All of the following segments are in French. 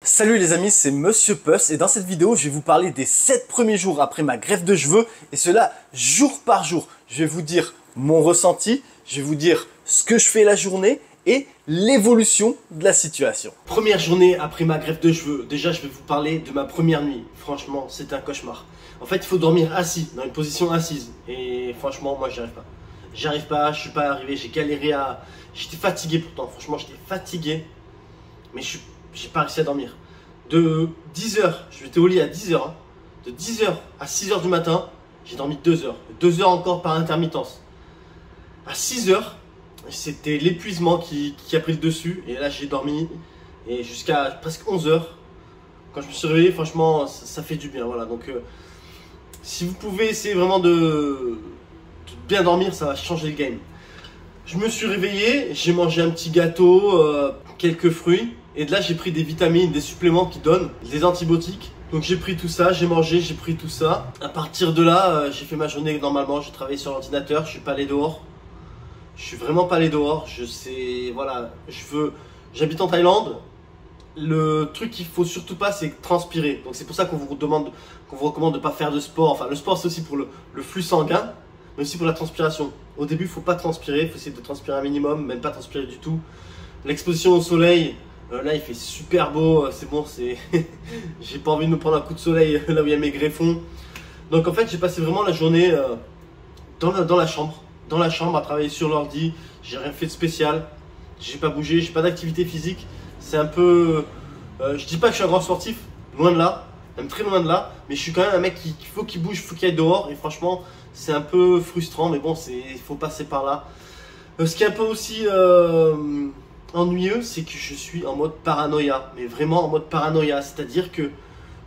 Salut les amis, c'est Monsieur Puss et dans cette vidéo, je vais vous parler des 7 premiers jours après ma greffe de cheveux et cela jour par jour. Je vais vous dire mon ressenti, je vais vous dire ce que je fais la journée et l'évolution de la situation. Première journée après ma greffe de cheveux, déjà je vais vous parler de ma première nuit. Franchement, c'était un cauchemar. En fait, il faut dormir assis, dans une position assise et franchement, moi j'y arrive pas. J'y arrive pas, je suis pas arrivé, j'ai galéré à... J'étais fatigué pourtant, franchement j'étais fatigué, mais j'ai pas réussi à dormir. De 10h, j'étais au lit à 10h, hein. De 10h à 6h du matin, j'ai dormi 2 heures. 2 heures encore par intermittence. À 6h, c'était l'épuisement qui a pris le dessus. Et là, j'ai dormi et jusqu'à presque 11h. Quand je me suis réveillé, franchement, ça fait du bien. Voilà. Donc, si vous pouvez essayer vraiment de bien dormir, ça va changer le game. Je me suis réveillé, j'ai mangé un petit gâteau, quelques fruits. Et de là, j'ai pris des vitamines, des suppléments qui donnent, des antibiotiques. Donc j'ai pris tout ça, j'ai mangé, j'ai pris tout ça. À partir de là, j'ai fait ma journée normalement. J'ai travaillé sur l'ordinateur, je suis pas allé dehors. Je suis vraiment pas allé dehors. Je sais, voilà, j'habite en Thaïlande. Le truc qu'il faut surtout pas, c'est transpirer. Donc c'est pour ça qu'on vous recommande de pas faire de sport. Enfin, le sport, c'est aussi pour le flux sanguin, mais aussi pour la transpiration. Au début, il faut pas transpirer, il faut essayer de transpirer un minimum, même pas transpirer du tout. L'exposition au soleil. Là il fait super beau, c'est bon, j'ai pas envie de me prendre un coup de soleil là où il y a mes greffons. Donc en fait j'ai passé vraiment la journée dans la chambre à travailler sur l'ordi. J'ai rien fait de spécial, j'ai pas bougé, j'ai pas d'activité physique. C'est un peu, je dis pas que je suis un grand sportif, loin de là, même très loin de là. Mais je suis quand même un mec qu'il faut qu'il bouge, il faut qu'il aille dehors. Et franchement c'est un peu frustrant, mais bon, il faut passer par là. Ce qui est un peu aussi ennuyeux, c'est que je suis en mode paranoïa, mais vraiment en mode paranoïa, c'est-à-dire que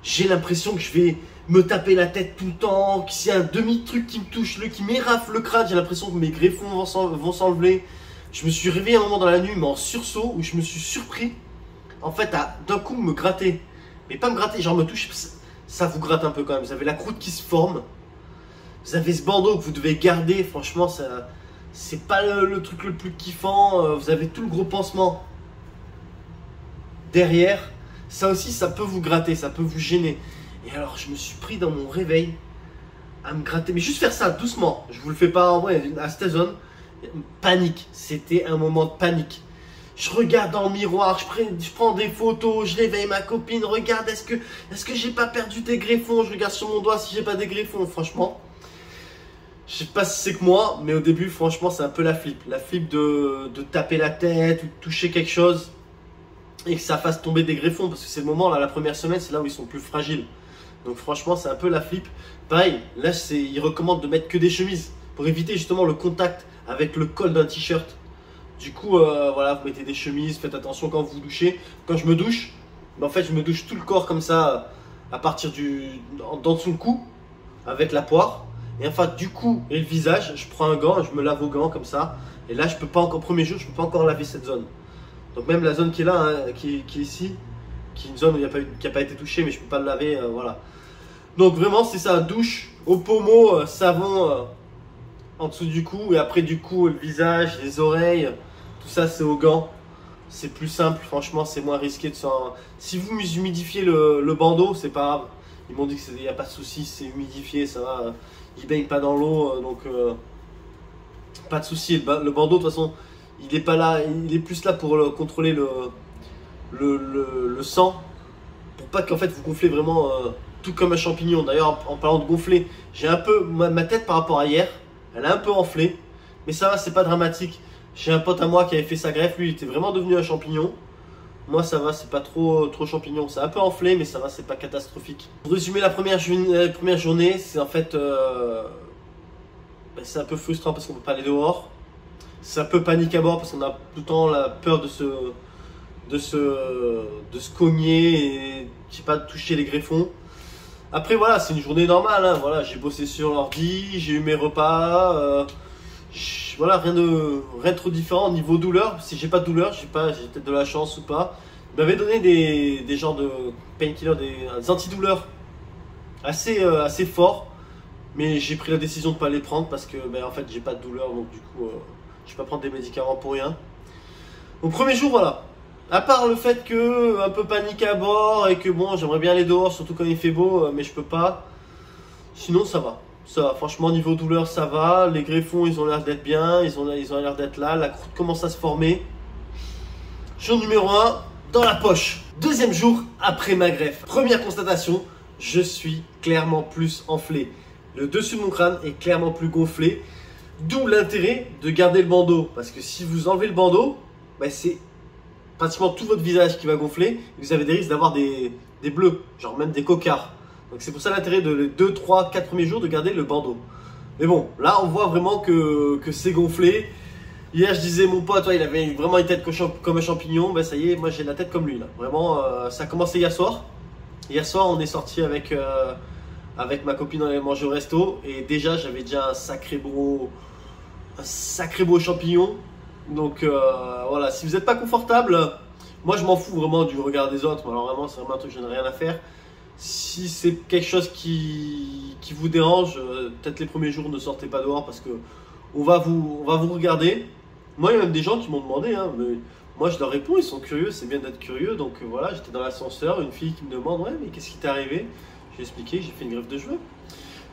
j'ai l'impression que je vais me taper la tête tout le temps, que s'il y a un demi-truc qui me touche, qui m'érafle le crâne, j'ai l'impression que mes greffons vont s'enlever. Je me suis réveillé un moment dans la nuit, mais en sursaut, où je me suis surpris, en fait, à d'un coup me gratter, mais pas me gratter, genre me toucher, ça vous gratte un peu quand même, vous avez la croûte qui se forme, vous avez ce bandeau que vous devez garder, franchement, ça... C'est pas le truc le plus kiffant, vous avez tout le gros pansement derrière. Ça aussi, ça peut vous gratter, ça peut vous gêner. Et alors, je me suis pris dans mon réveil à me gratter. Mais juste faire ça doucement, je vous le fais pas en vrai, à cette zone. Panique, c'était un moment de panique. Je regarde dans le miroir, je prends des photos, je réveille ma copine. Regarde, est-ce que j'ai pas perdu des greffons? Je regarde sur mon doigt si j'ai pas des greffons, franchement. Je sais pas si c'est que moi, mais au début, franchement, c'est un peu la flip. La flip de taper la tête ou de toucher quelque chose et que ça fasse tomber des greffons. Parce que c'est le moment, là, la première semaine, c'est là où ils sont plus fragiles. Donc franchement, c'est un peu la flip. Pareil, là, ils recommandent de mettre que des chemises pour éviter justement le contact avec le col d'un t-shirt. Du coup, voilà, vous mettez des chemises, faites attention quand vous vous douchez. Quand je me douche, en fait, je me douche tout le corps comme ça, à partir dans dessous le cou, avec la poire. Et enfin du coup, et le visage, je prends un gant, je me lave au gant comme ça. Et là, je peux pas encore, premier jour, je peux pas encore laver cette zone. Donc même la zone qui est là, hein, qui est ici, qui est une zone où qui a pas été touchée, mais je peux pas le laver, voilà. Donc vraiment, c'est ça, douche, au pommeau, savon en dessous du cou. Et après du coup, le visage, les oreilles, tout ça c'est au gant. C'est plus simple, franchement, c'est moins risqué de s'en... Si vous humidifiez le bandeau, c'est pas grave. Ils m'ont dit qu'il n'y a pas de souci, c'est humidifié, ça va. Il baigne pas dans l'eau, donc pas de souci. Le bandeau, de toute façon, il est pas là, il est plus là pour contrôler le sang, pour pas qu'en fait vous gonflez vraiment tout comme un champignon. D'ailleurs, en parlant de gonfler, j'ai un peu ma tête par rapport à hier, elle a un peu enflé, mais ça va, c'est pas dramatique. J'ai un pote à moi qui avait fait sa greffe, lui, il était vraiment devenu un champignon. Moi ça va, c'est pas trop champignon, c'est un peu enflé mais ça va, c'est pas catastrophique. Pour résumer la première journée, c'est en fait c'est un peu frustrant parce qu'on peut pas aller dehors. C'est un peu panique à bord parce qu'on a tout le temps la peur de se cogner et je sais pas, de toucher les greffons. Après voilà, c'est une journée normale, hein. Voilà, j'ai bossé sur l'ordi, j'ai eu mes repas, voilà, rien de trop différent. Niveau douleur, si j'ai pas de douleur, j'ai peut-être de la chance ou pas. Il m'avait donné des genres de painkillers, des antidouleurs assez forts, mais j'ai pris la décision de pas les prendre parce que en fait j'ai pas de douleur, donc du coup je vais pas prendre des médicaments pour rien. Donc premier jour, voilà, À part le fait que un peu panique à bord et que bon, j'aimerais bien aller dehors, surtout quand il fait beau, mais je peux pas. Sinon, ça va. Ça va. Franchement, niveau douleur, ça va. Les greffons, ils ont l'air d'être bien. Ils ont l'air d'être là. La croûte commence à se former. Jour numéro 1, dans la poche. Deuxième jour après ma greffe. Première constatation, je suis clairement plus enflé. Le dessus de mon crâne est clairement plus gonflé. D'où l'intérêt de garder le bandeau. Parce que si vous enlevez le bandeau, bah c'est pratiquement tout votre visage qui va gonfler. Vous avez des risques d'avoir des bleus, genre même des cocards. Donc c'est pour ça l'intérêt de les 2, 3, 4 premiers jours de garder le bandeau. Mais bon, là on voit vraiment que c'est gonflé. Hier je disais mon pote, ouais, il avait vraiment une tête comme un champignon. Ben ça y est, moi j'ai la tête comme lui là. Vraiment, ça a commencé hier soir. Hier soir on est sorti avec ma copine, on allait manger au resto. Et déjà j'avais déjà un sacré beau champignon. Donc voilà, si vous n'êtes pas confortable, moi je m'en fous vraiment du regard des autres. Alors vraiment c'est vraiment un truc, je n'ai rien à faire. Si c'est quelque chose qui vous dérange, peut-être les premiers jours ne sortez pas dehors parce que on va vous regarder. Moi il y a même des gens qui m'ont demandé, hein, mais moi je leur réponds, ils sont curieux, c'est bien d'être curieux. Donc voilà, j'étais dans l'ascenseur, une fille qui me demande ouais mais qu'est-ce qui t'est arrivé? J'ai expliqué, j'ai fait une greffe de cheveux.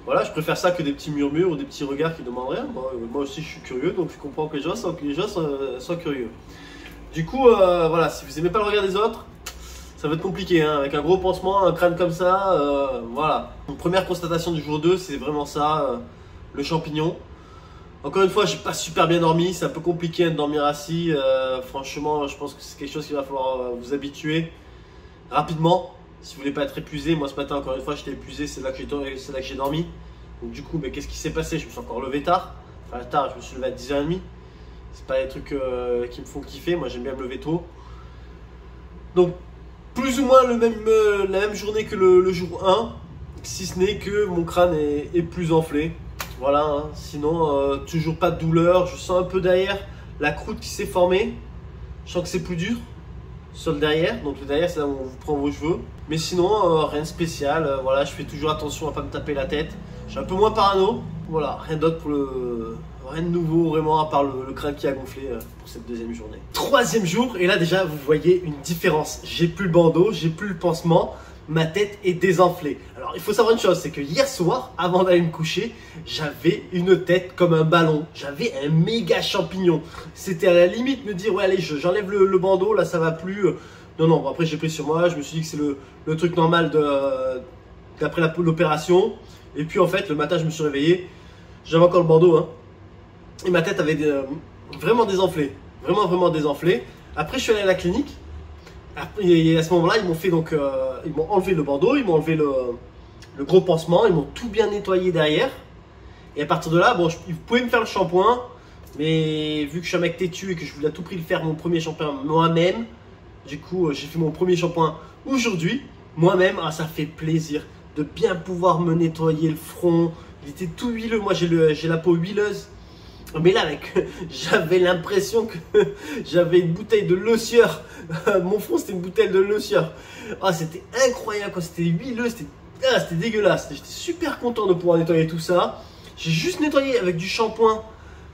Voilà, je préfère ça que des petits murmures ou des petits regards qui demandent rien. Moi aussi je suis curieux, donc je comprends que les gens soient curieux. Du coup voilà, si vous n'aimez pas le regard des autres, ça va être compliqué, hein, avec un gros pansement, un crâne comme ça, voilà. Donc, première constatation du jour 2, c'est vraiment ça, le champignon. Encore une fois, j'ai pas super bien dormi, c'est un peu compliqué de dormir assis. Franchement, je pense que c'est quelque chose qu'il va falloir vous habituer rapidement. Si vous voulez pas être épuisé, moi ce matin, encore une fois, j'étais épuisé, c'est là que j'ai dormi. Donc du coup, qu'est-ce qui s'est passé? Je me suis encore levé tard. Enfin tard, je me suis levé à 10h30. C'est pas des trucs qui me font kiffer, moi j'aime bien me lever tôt. Donc plus ou moins la même journée que le jour 1, si ce n'est que mon crâne est plus enflé. Voilà, hein. Sinon toujours pas de douleur, je sens un peu derrière la croûte qui s'est formée. Je sens que c'est plus dur sur le derrière, donc le derrière c'est là où on vous prend vos cheveux. Mais sinon rien de spécial, voilà, je fais toujours attention à pas me taper la tête. Je suis un peu moins parano, voilà, rien d'autre rien de nouveau vraiment à part le crâne qui a gonflé pour cette deuxième journée. Troisième jour, et là déjà vous voyez une différence. J'ai plus le bandeau, j'ai plus le pansement, ma tête est désenflée. Alors il faut savoir une chose, c'est que hier soir, avant d'aller me coucher, j'avais une tête comme un ballon. J'avais un méga champignon. C'était à la limite me dire ouais allez j'enlève le bandeau, là ça va plus. Non bon, après j'ai pris sur moi, je me suis dit que c'est le truc normal d'après l'opération. Et puis en fait le matin je me suis réveillé, j'avais encore le bandeau, hein. Et ma tête avait vraiment désenflé, vraiment désenflé. Après je suis allé à la clinique. Et à ce moment-là, ils m'ont enlevé le bandeau, ils m'ont enlevé le gros pansement, ils m'ont tout bien nettoyé derrière. Et à partir de là, bon, vous pouvez me faire le shampoing, mais vu que je suis un mec têtu et que je voulais à tout prix le faire mon premier shampoing moi-même, du coup, j'ai fait mon premier shampoing aujourd'hui, moi-même. Ah, ça fait plaisir de bien pouvoir me nettoyer le front. Il était tout huileux, moi j'ai la peau huileuse. Mais là, mec, j'avais l'impression que j'avais une bouteille de l'eau sueur. Mon front, c'était une bouteille de l'eau sueur. Ah, c'était incroyable, quoi. C'était huileux, c'était dégueulasse. J'étais super content de pouvoir nettoyer tout ça. J'ai juste nettoyé avec du shampoing,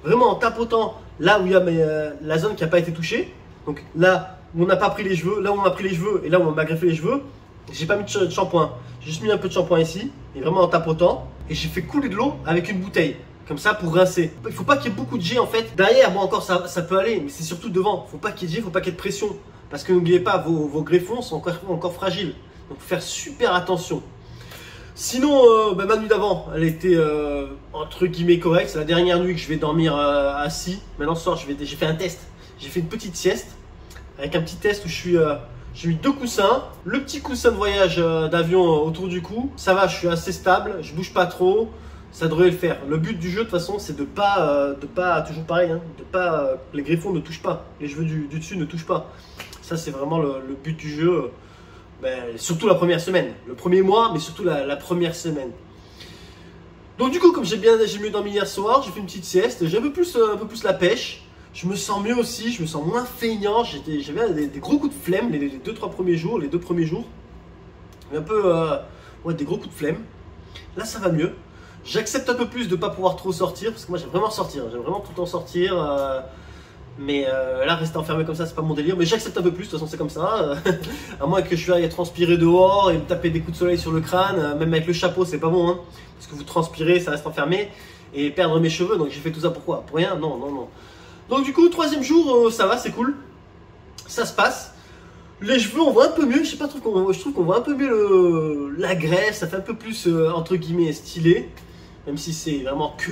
vraiment en tapotant là où il y a la zone qui n'a pas été touchée. Donc là où on n'a pas pris les cheveux, là où on m'a pris les cheveux et là où on m'a greffé les cheveux, j'ai pas mis de shampoing. J'ai juste mis un peu de shampoing ici, et vraiment en tapotant. Et j'ai fait couler de l'eau avec une bouteille. Comme ça pour rincer. Il faut pas qu'il y ait beaucoup de jet en fait. Derrière, bon encore ça peut aller, mais c'est surtout devant. Faut pas qu'il y ait de jet, faut pas qu'il y ait de pression. Parce que n'oubliez pas, vos greffons sont encore fragiles. Donc faut faire super attention. Sinon, ma nuit d'avant, elle était entre guillemets correcte. C'est la dernière nuit que je vais dormir assis. Maintenant ce soir, j'ai fait un test. J'ai fait une petite sieste. Avec un petit test où j'ai mis 2 coussins. Le petit coussin de voyage d'avion autour du cou. Ça va, je suis assez stable. Je bouge pas trop. Ça devrait le faire. Le but du jeu de toute façon c'est de pas toujours pareil, hein, les greffons ne touchent pas, les cheveux du dessus ne touchent pas. Ça c'est vraiment le but du jeu, surtout la première semaine, le premier mois, mais surtout la première semaine. Donc du coup comme j'ai mieux dormi hier soir, j'ai fait une petite sieste, j'ai un peu plus la pêche. Je me sens mieux aussi, je me sens moins feignant. J'avais des gros coups de flemme les 2-3 premiers jours, les 2 premiers jours. Un peu des gros coups de flemme. Là ça va mieux. J'accepte un peu plus de ne pas pouvoir trop sortir, parce que moi j'aime vraiment sortir, j'aime vraiment tout le temps sortir. Mais là, rester enfermé comme ça, c'est pas mon délire. Mais j'accepte un peu plus, de toute façon, c'est comme ça. À moins que je aille transpirer dehors et me taper des coups de soleil sur le crâne. Même avec le chapeau, c'est pas bon. Hein, parce que vous transpirez, ça reste enfermé. Et perdre mes cheveux, donc j'ai fait tout ça pourquoi? Pour rien? Non, non, non. Donc, du coup, troisième jour, ça va, c'est cool. Ça se passe. Les cheveux, on voit un peu mieux. Je sais pas, je trouve qu'on voit un peu mieux la graisse. Ça fait un peu plus, entre guillemets, stylé. Même si c'est vraiment que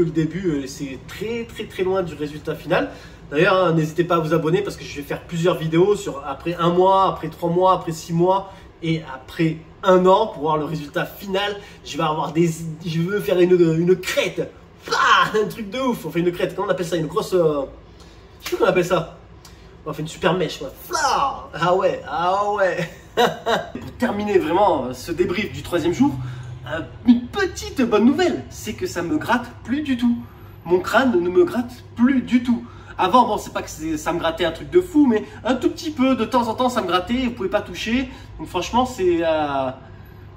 le début, c'est très loin du résultat final. D'ailleurs, hein, n'hésitez pas à vous abonner parce que je vais faire plusieurs vidéos sur après 1 mois, après 3 mois, après 6 mois et après 1 an pour voir le résultat final. Je veux faire une crête, un truc de ouf. On fait une crête, comment on appelle ça? Une grosse, je sais pas comment on appelle ça. On fait une super mèche, quoi. Ah ouais, ah ouais. Pour terminer vraiment ce débrief du troisième jour. Une petite bonne nouvelle, c'est que ça me gratte plus du tout. Mon crâne ne me gratte plus du tout. Avant, bon, c'est pas que ça me grattait un truc de fou, mais un tout petit peu, de temps en temps, ça me grattait, vous pouvez pas toucher. Donc franchement, c'est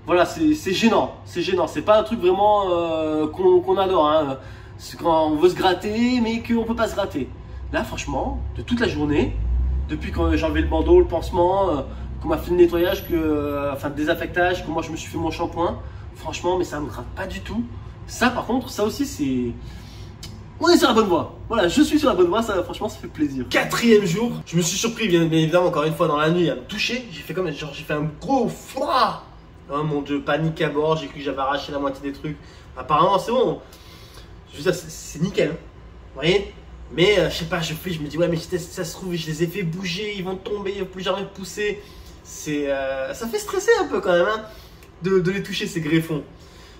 voilà, c'est gênant. C'est gênant. C'est pas un truc vraiment qu'on adore. Hein. C'est quand on veut se gratter, mais qu'on peut pas se gratter. Là, franchement, de toute la journée, depuis que j'ai enlevé le bandeau, le pansement, qu'on m'a fait le nettoyage, enfin le désaffectage, que moi je me suis fait mon shampoing. Franchement, mais ça me gratte pas du tout. Ça, par contre, ça aussi, c'est... On est sur la bonne voie. Voilà, je suis sur la bonne voie, ça, franchement, ça fait plaisir. Quatrième jour, je me suis surpris, bien évidemment, encore une fois, dans la nuit, à me toucher. J'ai fait comme, genre, j'ai fait un gros froid. Oh mon Dieu, panique à bord, j'ai cru que j'avais arraché la moitié des trucs. Apparemment, c'est bon. Je veux dire, c'est nickel. Vous voyez? Mais, je sais pas, je me dis, ouais, mais ça se trouve, je les ai fait bouger, ils vont tomber, ils vont plus jamais pousser. Ça fait stresser un peu quand même, hein. De les toucher ces greffons.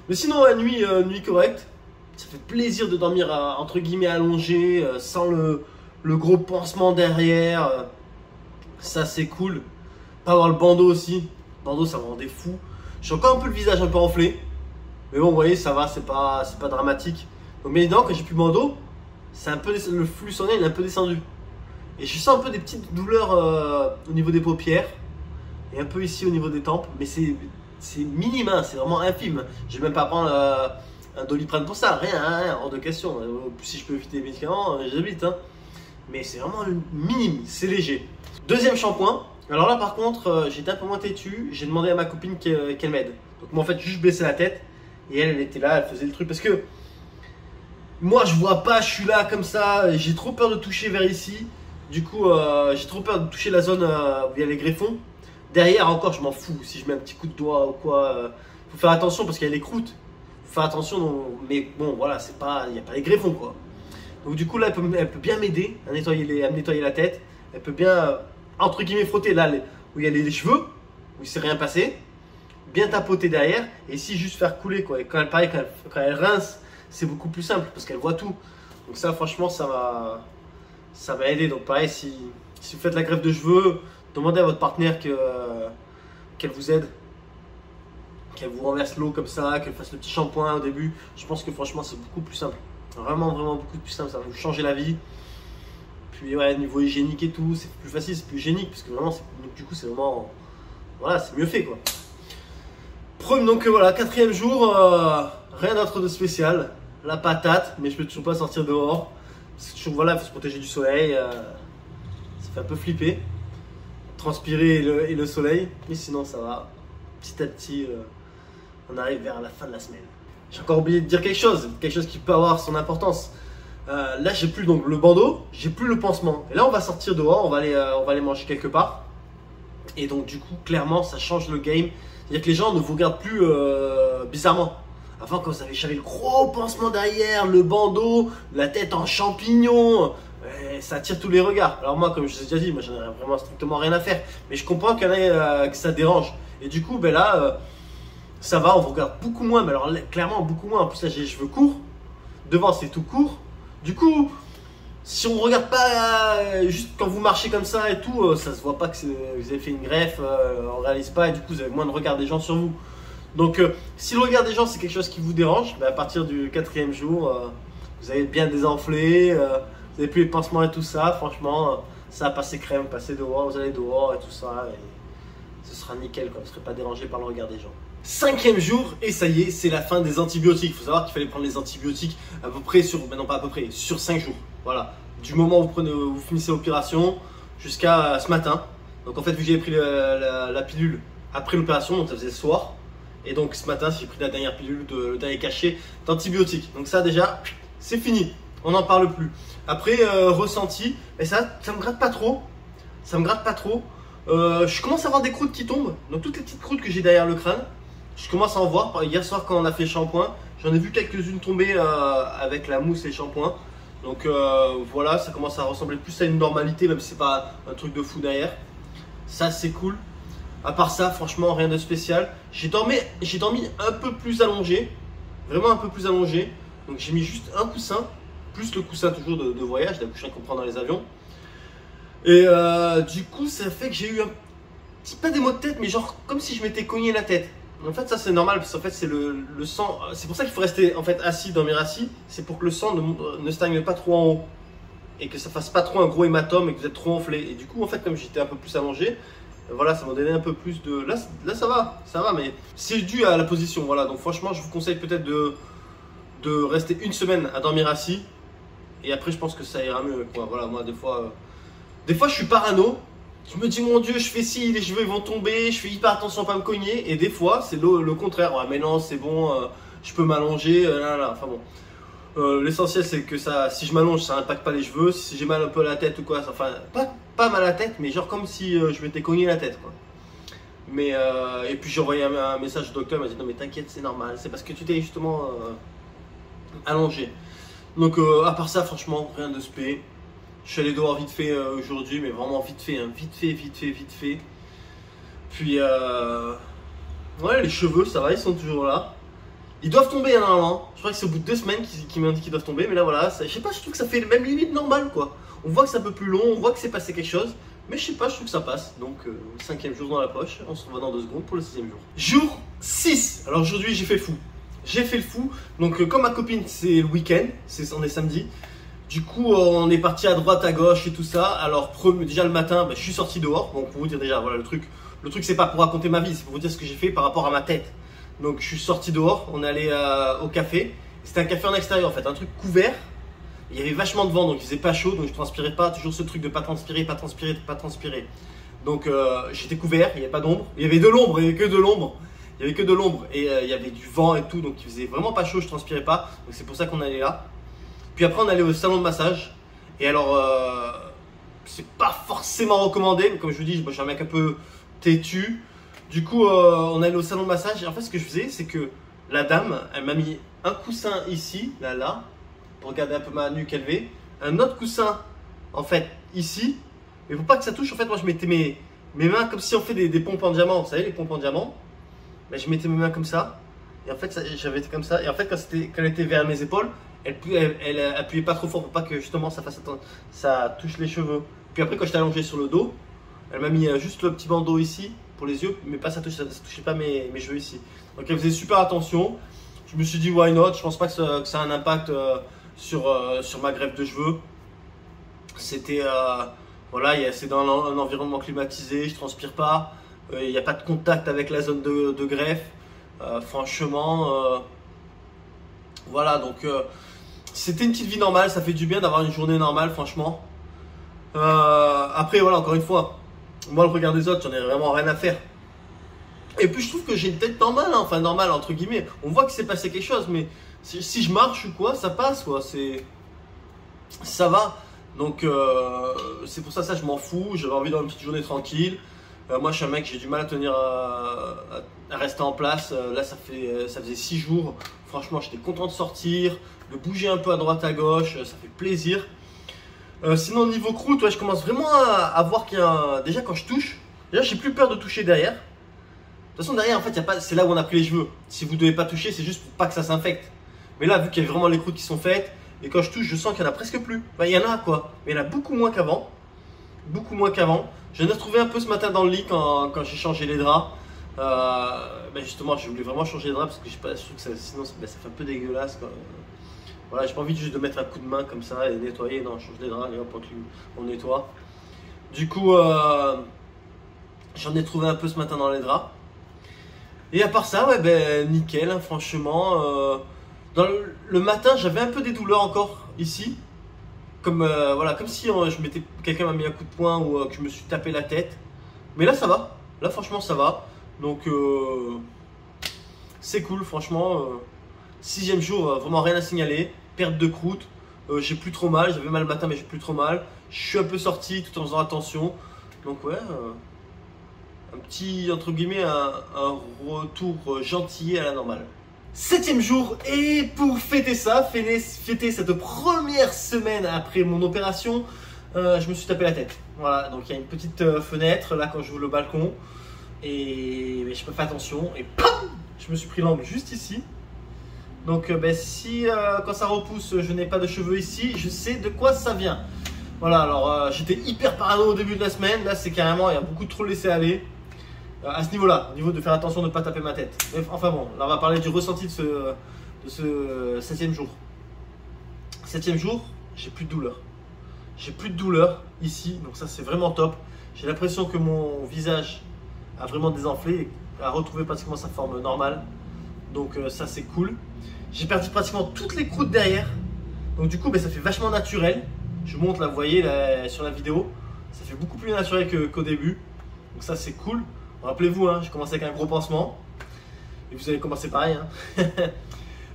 Mais sinon la nuit, nuit correcte. Ça fait plaisir de dormir entre guillemets allongé, sans le gros pansement derrière. Ça c'est cool. Pas avoir le bandeau aussi. Le bandeau ça me rendait fou. J'ai encore un peu le visage un peu enflé. Mais bon vous voyez ça va, c'est pas dramatique. Donc bien évidemment quand j'ai plus le bandeau, c'est un peu le flux sanguin il est un peu descendu. Et je sens un peu des petites douleurs au niveau des paupières. Et un peu ici au niveau des tempes. Mais c'est minime, hein, c'est vraiment infime. Je vais même pas prendre un Doliprane pour ça, rien, hors de question. Si je peux éviter les médicaments, j'évite. Hein. Mais c'est vraiment minime, c'est léger. Deuxième shampoing. Alors là par contre, j'étais un peu moins têtu. J'ai demandé à ma copine qu'elle m'aide. Donc moi en fait, juste baissé la tête. Et elle était là, elle faisait le truc. Parce que moi je vois pas, je suis là comme ça. J'ai trop peur de toucher vers ici. Du coup, j'ai trop peur de toucher la zone où il y a les greffons. Derrière encore, je m'en fous. Si je mets un petit coup de doigt ou quoi, faut faire attention parce qu'il y a les croûtes. Faut faire attention, mais bon, voilà, il n'y a pas les greffons quoi. Donc du coup là, elle peut bien m'aider à me nettoyer la tête. Elle peut bien, entre guillemets, frotter là où il y a les cheveux, où il s'est rien passé. Bien tapoter derrière et ici juste faire couler quoi. Et quand elle rince, c'est beaucoup plus simple parce qu'elle voit tout. Donc ça, franchement, ça va aider. Donc pareil, si vous faites la greffe de cheveux, demandez à votre partenaire qu'elle vous aide, qu'elle vous renverse l'eau comme ça, qu'elle fasse le petit shampoing au début. Je pense que franchement c'est beaucoup plus simple. Vraiment beaucoup plus simple, ça va vous changer la vie. Puis ouais, niveau hygiénique et tout, c'est plus facile, c'est plus hygiénique parce que vraiment, du coup c'est vraiment, voilà, c'est mieux fait quoi. Donc voilà, quatrième jour, rien d'autre de spécial. La patate, mais je peux toujours pas sortir dehors. Parce que toujours, voilà, il faut se protéger du soleil. Ça fait un peu flipper. Transpirer et le soleil, mais sinon ça va. Petit à petit, on arrive vers la fin de la semaine. J'ai encore oublié de dire quelque chose qui peut avoir son importance. Là, j'ai plus donc le bandeau, j'ai plus le pansement. Et là, on va sortir dehors, on va aller manger quelque part. Et donc, du coup, clairement, ça change le game. C'est-à-dire que les gens ne vous regardent plus bizarrement. Avant, quand j'avais le gros pansement derrière, le bandeau, la tête en champignon. Ça attire tous les regards. Alors moi, comme je vous ai déjà dit, moi j'en ai vraiment strictement rien à faire. Mais je comprends qu'il y en ait que ça dérange. Et du coup, ben là, ça va, on vous regarde beaucoup moins. Mais alors là, clairement, beaucoup moins. En plus, là, j'ai les cheveux courts. Devant, c'est tout court. Du coup, si on ne regarde pas juste quand vous marchez comme ça et tout, ça se voit pas que vous avez fait une greffe. On réalise pas et du coup, vous avez moins de regard des gens sur vous. Donc, si le regard des gens, c'est quelque chose qui vous dérange, ben, à partir du 4e jour, vous allez bien désenfler. Vous n'avez plus les pansements et tout ça, franchement, ça va passer crème, passer dehors, vous allez dehors et tout ça, et ce sera nickel, quoi, vous ne serez pas dérangé par le regard des gens. 5e jour, et ça y est, c'est la fin des antibiotiques. Il faut savoir qu'il fallait prendre les antibiotiques à peu près sur, mais non pas à peu près, sur 5 jours. Voilà, du moment où vous finissez l'opération jusqu'à ce matin. Donc en fait, vu que j'avais pris la pilule après l'opération, donc ça faisait le soir. Et donc ce matin, j'ai pris la dernière pilule, le dernier cachet d'antibiotiques. Donc ça déjà, c'est fini. On n'en parle plus. Après, ressenti, et ça me gratte pas trop. Ça me gratte pas trop. Je commence à avoir des croûtes qui tombent. Donc toutes les petites croûtes que j'ai derrière le crâne, je commence à en voir. Hier soir quand on a fait le shampoing, j'en ai vu quelques-unes tomber avec la mousse et le shampoing. Donc voilà, ça commence à ressembler plus à une normalité, même si c'est pas un truc de fou derrière. Ça c'est cool. À part ça, franchement, rien de spécial. J'ai dormi un peu plus allongé. Vraiment un peu plus allongé. Donc j'ai mis juste un coussin, plus le coussin toujours de voyage, le coussin qu'on prend dans les avions. Et du coup, ça fait que j'ai eu un petit pas des maux de tête, mais genre comme si je m'étais cogné la tête. En fait, ça c'est normal parce qu'en fait, c'est le sang. C'est pour ça qu'il faut rester en fait assis, dormir assis. C'est pour que le sang ne stagne pas trop en haut et que ça fasse pas trop un gros hématome et que vous êtes trop enflé. Et du coup, en fait, comme j'étais un peu plus allongé, voilà, ça m'a donné un peu plus de. Là ça va, mais c'est dû à la position. Voilà, donc franchement, je vous conseille peut-être de rester une semaine à dormir assis. Et après, je pense que ça ira mieux. Quoi. Voilà, moi, des fois, je suis parano. Je me dis, mon Dieu, je fais ci, les cheveux ils vont tomber. Je fais hyper attention à pas me cogner. Et des fois, c'est le contraire. Ouais, mais non, c'est bon, je peux m'allonger. Enfin bon. L'essentiel, c'est que ça, si je m'allonge, ça n'impacte pas les cheveux. Si j'ai mal un peu à la tête ou quoi, enfin, pas mal à la tête, mais genre comme si je m'étais cogné la tête. Quoi. Mais, et puis, j'ai envoyé un message au docteur. Il m'a dit, non, mais t'inquiète, c'est normal. C'est parce que tu t'es justement allongé. Donc à part ça, franchement, rien de spé. Je suis allé dehors vite fait aujourd'hui, mais vraiment vite fait, hein. Vite fait. Puis ouais, les cheveux, ça va, ils sont toujours là. Ils doivent tomber hein, normalement. Je crois que c'est au bout de 2 semaines qu'ils m'ont dit qu'ils doivent tomber, mais là voilà, je sais pas, je trouve que ça fait même limite normal quoi. On voit que c'est un peu plus long, on voit que c'est passé quelque chose, mais je sais pas, je trouve que ça passe. Donc 5e jour dans la poche, on se revoit dans 2 secondes pour le 6e jour. Jour 6. Alors aujourd'hui, j'ai fait le fou. J'ai fait le fou, donc comme ma copine c'est le week-end, on est samedi, du coup on est parti à droite à gauche et tout ça. Alors déjà le matin, je suis sorti dehors, donc pour vous dire déjà voilà le truc c'est pas pour raconter ma vie, c'est pour vous dire ce que j'ai fait par rapport à ma tête. Donc je suis sorti dehors, on est allé au café, c'était un café en extérieur en fait, un truc couvert, il y avait vachement de vent donc il faisait pas chaud donc je transpirais pas, toujours ce truc de pas transpirer. Donc j'étais couvert, il n'y avait pas d'ombre, il y avait de l'ombre, il n'y avait que de l'ombre. Il n'y avait que de l'ombre et il y avait du vent et tout, donc il faisait vraiment pas chaud, je transpirais pas, donc c'est pour ça qu'on allait là. Puis après on allait au salon de massage, et alors c'est pas forcément recommandé, mais comme je vous dis, je suis un mec un peu têtu. Du coup on allait au salon de massage, et en fait ce que je faisais, c'est que la dame, elle m'a mis un coussin ici, là, pour garder un peu ma nuque élevée, un autre coussin en fait ici, mais pour pas que ça touche, en fait moi je mettais mes mains comme si on fait des pompes en diamant, vous savez les pompes en diamant. Je mettais mes mains comme ça, et en fait j'avais été comme ça, et en fait quand elle était vers mes épaules, elle appuyait pas trop fort pour pas que justement ça touche les cheveux. Puis après quand j'étais allongé sur le dos, elle m'a mis juste le petit bandeau ici pour les yeux, mais pas ça touchait pas mes cheveux ici. Donc elle faisait super attention. Je me suis dit why not, je pense pas que ça a un impact sur ma greffe de cheveux. C'était voilà, c'est dans un environnement climatisé, je transpire pas. Il n'y a pas de contact avec la zone de greffe. Franchement, voilà, donc c'était une petite vie normale, ça fait du bien d'avoir une journée normale, franchement. Après, voilà, encore une fois, moi, le regard des autres, j'en ai vraiment rien à faire. Et puis, je trouve que j'ai une tête normale, hein, enfin normale, entre guillemets. On voit que c'est passé quelque chose, mais si je marche ou quoi, ça passe, quoi. Ça va. Donc, c'est pour ça, je m'en fous. J'avais envie d'avoir une petite journée tranquille. Moi je suis un mec, j'ai du mal à tenir à rester en place. Là ça faisait 6 jours. Franchement j'étais content de sortir, de bouger un peu à droite à gauche, ça fait plaisir. Sinon au niveau croûte, ouais, je commence vraiment à voir qu'il y a déjà quand je touche, déjà j'ai plus peur de toucher derrière. De toute façon derrière en fait c'est là où on a pris les cheveux. Si vous ne devez pas toucher, c'est juste pour pas que ça s'infecte. Mais là vu qu'il y a vraiment les croûtes qui sont faites, et quand je touche je sens qu'il y en a presque plus. Enfin, il y en a quoi, mais il y en a beaucoup moins qu'avant. Je viens de retrouver un peu ce matin dans le lit quand j'ai changé les draps. Justement, je voulais vraiment changer les draps parce que je trouve que sinon ça fait un peu dégueulasse. Quoi. Voilà, j'ai pas envie juste de mettre un coup de main comme ça et nettoyer. Non, je change les draps, et hop, on nettoie. Du coup, j'en ai trouvé un peu ce matin dans les draps. Et à part ça, ouais, nickel, hein, franchement. Dans le matin, j'avais un peu des douleurs encore ici. voilà, comme si quelqu'un m'a mis un coup de poing ou que je me suis tapé la tête. Mais là ça va, là franchement ça va. Donc c'est cool franchement. 6e jour, vraiment rien à signaler. Perte de croûte, j'ai plus trop mal, j'avais mal le matin mais j'ai plus trop mal. Je suis un peu sorti tout en faisant attention. Donc ouais, un petit, entre guillemets, un retour gentil à la normale. 7e jour, et pour fêter ça, fêter cette première semaine après mon opération, je me suis tapé la tête. Voilà, donc il y a une petite fenêtre là quand j'ouvre le balcon, et je peux faire attention, et pam, je me suis pris l'angle juste ici. Donc si quand ça repousse, je n'ai pas de cheveux ici, je sais de quoi ça vient. Voilà, alors j'étais hyper parano au début de la semaine, là c'est carrément, il y a beaucoup trop laissé aller. À ce niveau-là, au niveau de faire attention de ne pas taper ma tête. Mais, enfin bon, là on va parler du ressenti de ce 7e jour. 7e jour, j'ai plus de douleur. J'ai plus de douleur ici, donc ça c'est vraiment top. J'ai l'impression que mon visage a vraiment désenflé et a retrouvé pratiquement sa forme normale. Donc ça c'est cool. J'ai perdu pratiquement toutes les croûtes derrière. Donc du coup ça fait vachement naturel. Je vous montre là, vous voyez là, sur la vidéo. Ça fait beaucoup plus naturel qu'au début. Donc ça c'est cool. Rappelez-vous, hein, j'ai commencé avec un gros pansement. Et vous allez commencer pareil. Hein.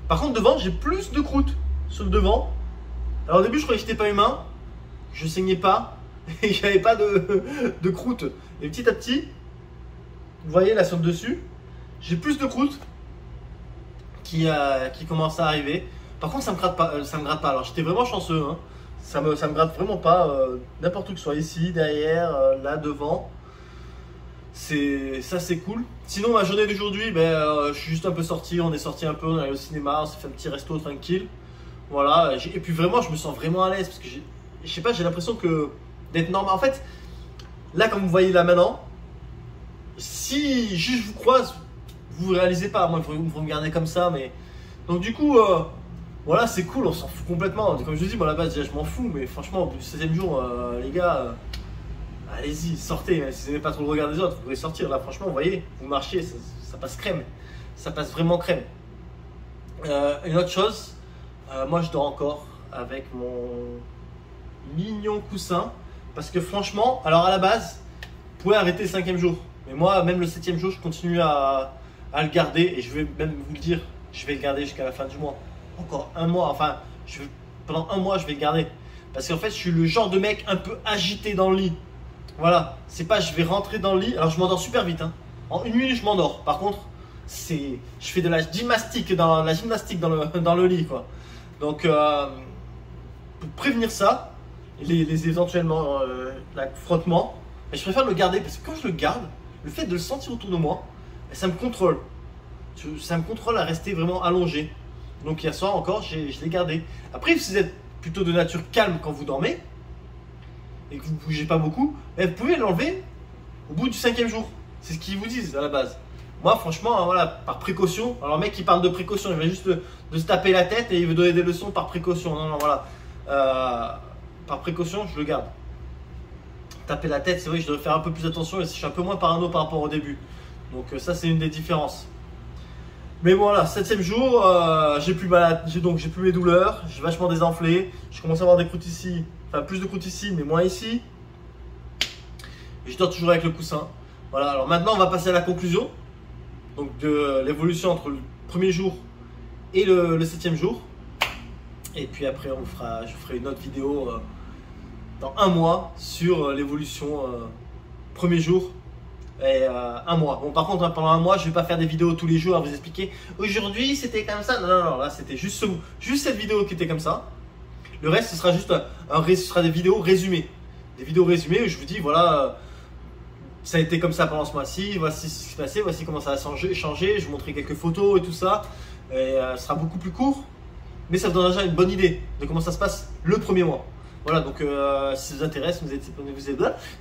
Par contre, devant, j'ai plus de croûtes sur le devant. Alors au début, je croyais que j'étais pas humain. Je saignais pas. Et j'avais pas de croûtes. Et petit à petit, vous voyez là sur le dessus, j'ai plus de croûtes qui commencent à arriver. Par contre, ça me gratte pas. Alors j'étais vraiment chanceux. Hein. Ça me gratte vraiment pas. N'importe où que ce soit ici, derrière, là, devant. Ça c'est cool. Sinon ma journée d'aujourd'hui, je suis juste un peu sorti, on est sorti un peu, on est allé au cinéma, on s'est fait un petit resto tranquille. Voilà, et puis vraiment je me sens vraiment à l'aise parce que je sais pas, j'ai l'impression que d'être normal. En fait, là comme vous voyez là maintenant, si juste je vous croise, vous réalisez pas, moi vous me regardez comme ça, mais donc du coup voilà c'est cool, on s'en fout complètement. Comme je vous dis, moi à la base déjà je m'en fous, mais franchement au bout du 16e jour les gars. Allez-y, sortez, si vous n'aimez pas trop le regard des autres, vous pouvez sortir. Là, franchement, vous voyez, vous marchez, ça passe crème. Ça passe vraiment crème. Une autre chose, moi je dors encore avec mon mignon coussin. Parce que franchement, alors à la base, vous pouvez arrêter le 5e jour. Mais moi, même le 7e jour, je continue à le garder. Et je vais même vous le dire, je vais le garder jusqu'à la fin du mois. Encore un mois, enfin, pendant un mois, je vais le garder. Parce qu'en fait, je suis le genre de mec un peu agité dans le lit. Voilà, c'est pas je vais rentrer dans le lit, alors je m'endors super vite. Hein. En 1 minute, je m'endors. Par contre, je fais de la gymnastique dans le lit, quoi. Donc, pour prévenir ça, les éventuellement frottements, je préfère le garder parce que quand je le garde, le fait de le sentir autour de moi, ça me contrôle. Ça me contrôle à rester vraiment allongé. Donc hier soir encore, je l'ai gardé. Après, si vous êtes plutôt de nature calme quand vous dormez, et que vous ne bougez pas beaucoup, vous pouvez l'enlever au bout du 5e jour. C'est ce qu'ils vous disent à la base. Moi, franchement, voilà, par précaution. Alors, le mec, il parle de précaution. Il va juste de se taper la tête et il veut donner des leçons par précaution. Non, voilà. Par précaution, je le garde. Taper la tête, c'est vrai que je devrais faire un peu plus attention et je suis un peu moins parano par rapport au début. Donc, ça, c'est une des différences. Mais voilà, 7e jour, j'ai plus mes douleurs, j'ai vachement désenflé. Je commence à avoir des croûtes ici. Enfin, plus de croûtes ici, mais moins ici. Et je dors toujours avec le coussin. Voilà, alors maintenant on va passer à la conclusion. Donc de l'évolution entre le 1er jour et le 7e jour. Et puis après je ferai une autre vidéo dans un mois sur l'évolution 1er jour et un mois. Bon par contre hein, pendant un mois je vais pas faire des vidéos tous les jours à vous expliquer aujourd'hui c'était comme ça. Non, là c'était juste cette vidéo qui était comme ça. Le reste, ce sera juste ce sera des vidéos résumées. Des vidéos résumées où je vous dis, voilà, ça a été comme ça pendant ce mois-ci, voici ce qui s'est passé, voici comment ça a changé. Je vous montrerai quelques photos et tout ça. Et ce sera beaucoup plus court, mais ça vous donnera déjà une bonne idée de comment ça se passe le 1er mois. Voilà, donc si ça vous intéresse,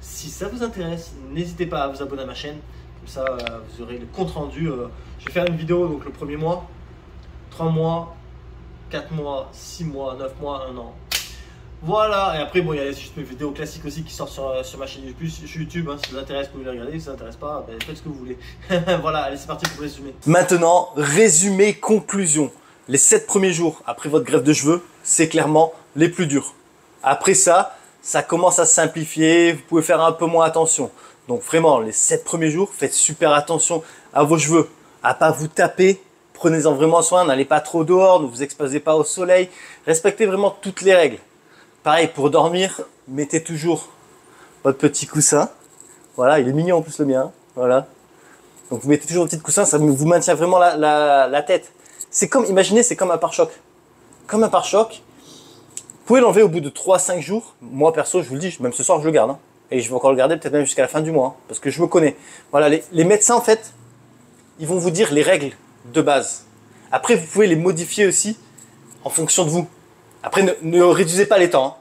si ça vous intéresse, n'hésitez pas à vous abonner à ma chaîne. Comme ça, vous aurez le compte rendu. Je vais faire une vidéo donc le 1er mois, 3 mois, 4 mois, 6 mois, 9 mois, 1 an. Voilà, et après, bon, il y a juste mes vidéos classiques aussi qui sortent sur ma chaîne YouTube. Hein, si ça vous intéresse, vous pouvez les regarder. Si ça vous intéresse pas, faites ce que vous voulez. Voilà, allez, c'est parti pour le résumé. Maintenant, résumé, conclusion. Les 7 premiers jours après votre greffe de cheveux, c'est clairement les plus durs. Après ça, ça commence à se simplifier, vous pouvez faire un peu moins attention. Donc vraiment, les 7 premiers jours, faites super attention à vos cheveux, à pas vous taper. Prenez-en vraiment soin, n'allez pas trop dehors, ne vous exposez pas au soleil. Respectez vraiment toutes les règles. Pareil, pour dormir, mettez toujours votre petit coussin. Voilà, il est mignon en plus le mien. Voilà. Donc vous mettez toujours un petit coussin, ça vous maintient vraiment la tête. C'est comme, imaginez, c'est comme un pare-choc. Comme un pare-choc. Vous pouvez l'enlever au bout de 3-5 jours. Moi perso, je vous le dis, même ce soir je le garde. Hein. Et je vais encore le garder peut-être même jusqu'à la fin du mois. Hein, parce que je me connais. Voilà, les médecins en fait, ils vont vous dire les règles de base. Après, vous pouvez les modifier aussi en fonction de vous. Après, ne réduisez pas les temps. Hein.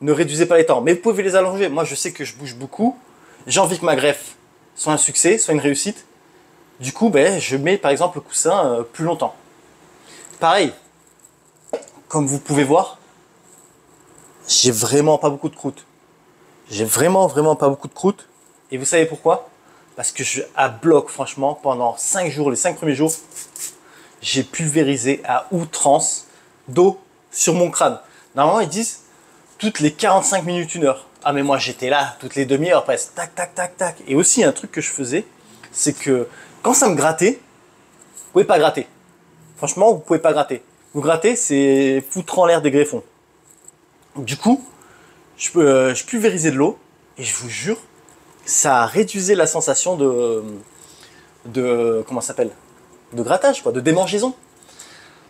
Ne réduisez pas les temps. Mais vous pouvez les allonger. Moi, je sais que je bouge beaucoup. J'ai envie que ma greffe soit un succès, soit une réussite. Du coup, ben, je mets par exemple le coussin plus longtemps. Pareil, comme vous pouvez voir, j'ai vraiment pas beaucoup de croûte. J'ai vraiment pas beaucoup de croûte. Et vous savez pourquoi? Parce que à bloc, franchement, pendant 5 jours, les 5 premiers jours, j'ai pulvérisé à outrance d'eau sur mon crâne. Normalement, ils disent toutes les 45 minutes, 1 heure. Ah, mais moi, j'étais là toutes les demi-heures presque. Tac, tac, tac, tac. Et aussi, un truc que je faisais, c'est que quand ça me grattait, vous pouvez pas gratter. Franchement, vous pouvez pas gratter. Vous grattez, c'est foutre en l'air des greffons. Du coup, je pulvérisais de l'eau et je vous jure, ça réduisait la sensation de comment ça s'appelle, de grattage, quoi, de démangeaison.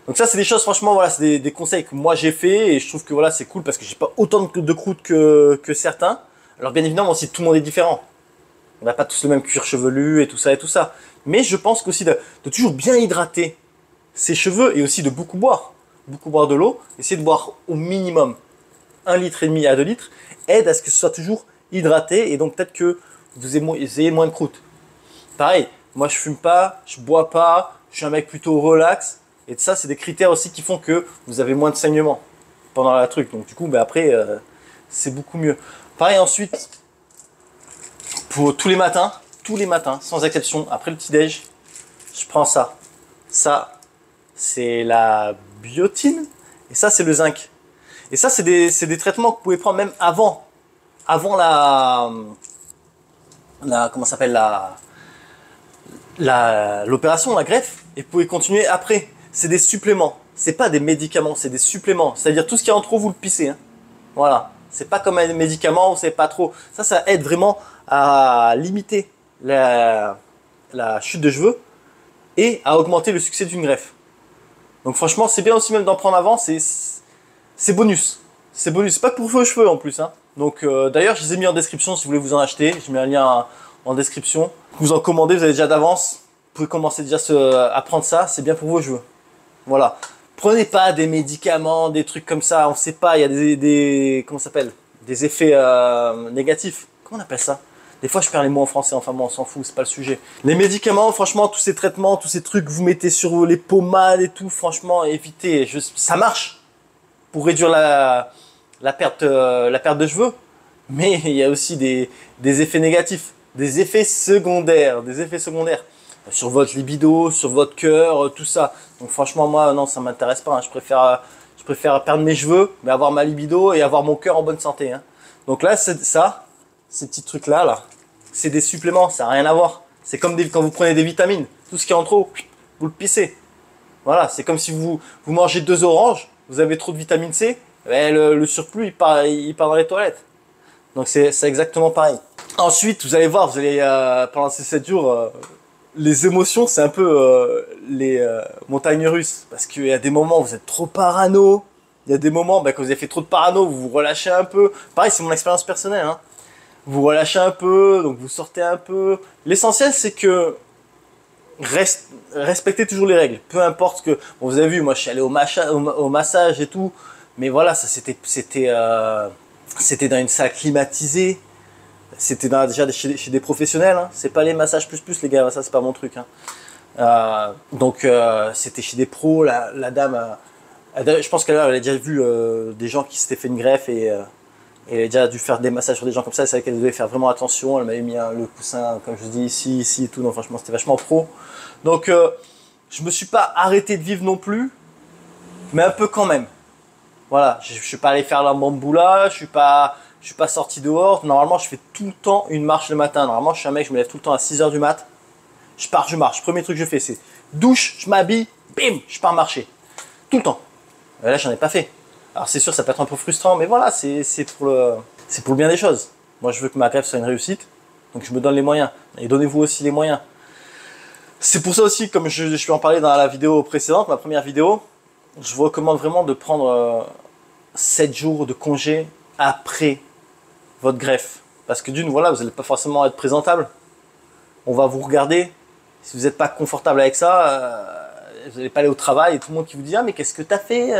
Donc ça, c'est des choses, franchement, voilà, c'est des conseils que moi j'ai fait et je trouve que voilà, c'est cool parce que j'ai pas autant de croûte que certains. Alors bien évidemment, aussi tout le monde est différent. On n'a pas tous le même cuir chevelu et tout ça et tout ça. Mais je pense qu'aussi de toujours bien hydrater ses cheveux et aussi de beaucoup boire de l'eau, essayer de boire au minimum 1,5 litre à 2 litres, aide à ce que ce soit toujours hydraté et donc peut-être que vous ayez moins de croûte. Pareil, moi je fume pas, je bois pas, je suis un mec plutôt relax et ça c'est des critères aussi qui font que vous avez moins de saignement pendant la truc. Donc du coup ben après c'est beaucoup mieux. Pareil ensuite pour tous les matins sans exception après le petit déj, je prends ça. Ça c'est la biotine et ça c'est le zinc. Et ça c'est des traitements que vous pouvez prendre même avant comment s'appelle l'opération, la greffe, et vous pouvez continuer après. C'est des suppléments, c'est pas des médicaments, c'est des suppléments. C'est-à-dire tout ce qui est en trop, vous le pissez. Hein. Voilà, c'est pas comme un médicament, c'est pas trop. Ça aide vraiment à limiter la chute de cheveux et à augmenter le succès d'une greffe. Donc franchement, c'est bien aussi même d'en prendre avant, c'est bonus. C'est bonus, c'est pas que pour vos cheveux en plus. Hein. Donc d'ailleurs, je les ai mis en description si vous voulez vous en acheter. Je mets un lien en description. Vous en commandez, vous avez déjà d'avance. Vous pouvez commencer déjà à prendre ça, c'est bien pour vos cheveux. Voilà. Prenez pas des médicaments, des trucs comme ça, on sait pas, il y a des comment ça s'appelle, des effets négatifs. Comment on appelle ça? Des fois je perds les mots en français, enfin bon on s'en fout, c'est pas le sujet. Les médicaments, franchement, tous ces traitements, tous ces trucs que vous mettez sur les pommades et tout, franchement, évitez. Ça marche pour réduire la perte de cheveux, mais il y a aussi des effets négatifs, des effets secondaires. Sur votre libido, sur votre cœur, tout ça. Donc franchement, moi, non, ça m'intéresse pas. Hein. Je préfère perdre mes cheveux, mais avoir ma libido et avoir mon cœur en bonne santé. Hein. Donc là, ces petits trucs-là, c'est des suppléments, ça n'a rien à voir. C'est comme quand vous prenez des vitamines. Tout ce qui est en trop, vous le pissez. Voilà, c'est comme si vous mangez 2 oranges, vous avez trop de vitamine C, et le surplus, il part dans les toilettes. Donc c'est exactement pareil. Ensuite, vous allez voir, pendant ces 7 jours... les émotions, c'est un peu les montagnes russes. Parce qu'il y a des moments où vous êtes trop parano. Il y a des moments, quand vous avez fait trop de parano, vous vous relâchez un peu. Pareil, c'est mon expérience personnelle. Hein. Vous relâchez un peu, donc vous sortez un peu. L'essentiel, c'est que respectez toujours les règles. Peu importe que... Bon, vous avez vu, moi, je suis allé au massage et tout. Mais voilà, ça c'était dans une salle climatisée. C'était déjà chez des professionnels, hein. C'est pas les massages plus les gars, ça c'est pas mon truc. Hein. Donc c'était chez des pros, la dame, je pense qu'elle avait déjà vu des gens qui s'étaient fait une greffe et elle a déjà dû faire des massages sur des gens comme ça, c'est vrai qu'elle devait faire vraiment attention, elle m'avait mis le coussin, comme je vous dis, ici et tout, donc franchement c'était vachement pro. Donc je me suis pas arrêté de vivre non plus, mais un peu quand même. Voilà, je suis pas allé faire la bamboula, je suis pas sorti dehors. Normalement, je fais tout le temps une marche le matin. Normalement, je suis un mec, je me lève tout le temps à 6 h du mat. Je pars, je marche. Premier truc que je fais, c'est douche, je m'habille, bim, je pars marcher. Tout le temps. Et là, j'en ai pas fait. Alors, c'est sûr, ça peut être un peu frustrant, mais voilà, c'est pour le bien des choses. Moi, je veux que ma greffe soit une réussite, donc je me donne les moyens. Et donnez-vous aussi les moyens. C'est pour ça aussi, comme je vais en parler dans la vidéo précédente, ma première vidéo, je vous recommande vraiment de prendre 7 jours de congé après votre greffe. Parce que d'une, voilà, vous n'allez pas forcément être présentable. On va vous regarder. Si vous n'êtes pas confortable avec ça, vous n'allez pas aller au travail et tout le monde qui vous dit « Ah, mais qu'est-ce que t'as fait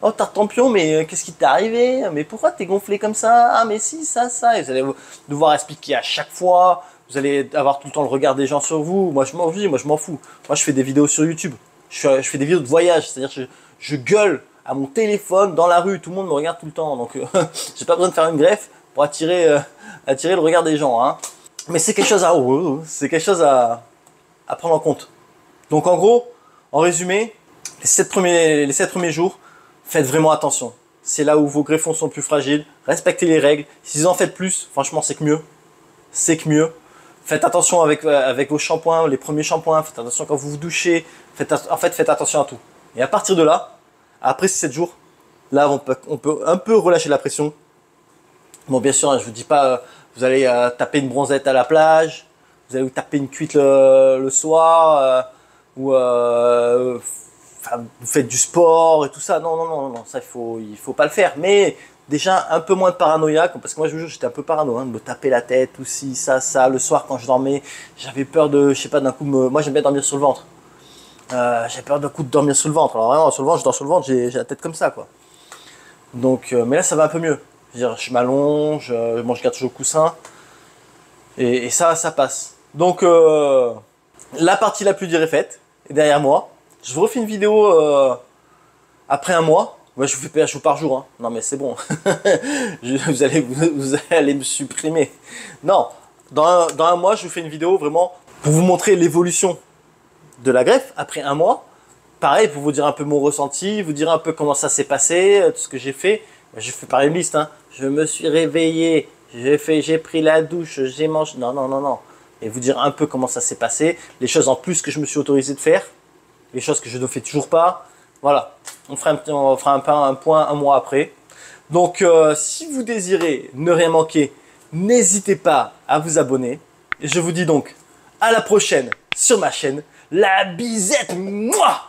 Oh, t'as retampion, mais qu'est-ce qui t'est arrivé? Mais pourquoi t'es gonflé comme ça? Ah, mais si, ça, ça. » Et vous allez devoir expliquer à chaque fois. Vous allez avoir tout le temps le regard des gens sur vous. Moi, je m'en fous. Moi, je fais des vidéos sur YouTube. Je fais des vidéos de voyage. C'est-à-dire que je gueule à mon téléphone dans la rue. Tout le monde me regarde tout le temps. Donc, j'ai pas besoin de faire une greffe pour attirer le regard des gens. Hein. Mais c'est quelque chose à prendre en compte. Donc, en gros, en résumé, les 7 premiers jours, faites vraiment attention. C'est là où vos greffons sont plus fragiles. Respectez les règles. Si vous en faites plus, franchement, c'est que mieux. C'est que mieux. Faites attention avec vos shampoings, les premiers shampoings. Faites attention quand vous vous douchez. Faites attention à tout. Et à partir de là, après ces 7 jours, là, on peut un peu relâcher la pression. Bon, bien sûr, hein, je vous dis pas, vous allez taper une bronzette à la plage. Vous allez vous taper une cuite le soir. Ou vous faites du sport et tout ça. Non, ça il faut pas le faire. Mais déjà un peu moins de paranoïa, parce que moi je vous jure, j'étais un peu parano, hein, de me taper la tête, ou si, ça. Le soir quand je dormais, j'avais peur de, je sais pas, d'un coup, moi j'aime bien dormir sur le ventre. J'avais peur d'un coup de dormir sur le ventre. Alors vraiment, sur le ventre, je dors sur le ventre, j'ai la tête comme ça, quoi. Donc, mais là ça va un peu mieux. Je m'allonge, je garde toujours le coussin, et ça passe. Donc, la partie la plus dure est faite, est derrière moi. Je vous refais une vidéo après un mois. Ouais, je vous fais pas un jour par jour. Hein. Non, mais c'est bon. vous allez me supprimer. Non, dans un mois, je vous fais une vidéo vraiment pour vous montrer l'évolution de la greffe après un mois. Pareil, pour vous dire un peu mon ressenti, vous dire un peu comment ça s'est passé, tout ce que j'ai fait. J'ai fait par une liste. Hein. Je me suis réveillé, j'ai pris la douche, j'ai mangé. Non. Et vous dire un peu comment ça s'est passé, les choses en plus que je me suis autorisé de faire, les choses que je ne fais toujours pas. Voilà, on fera un point un mois après. Donc, si vous désirez ne rien manquer, n'hésitez pas à vous abonner. Et je vous dis donc à la prochaine sur ma chaîne, la bisette, moi.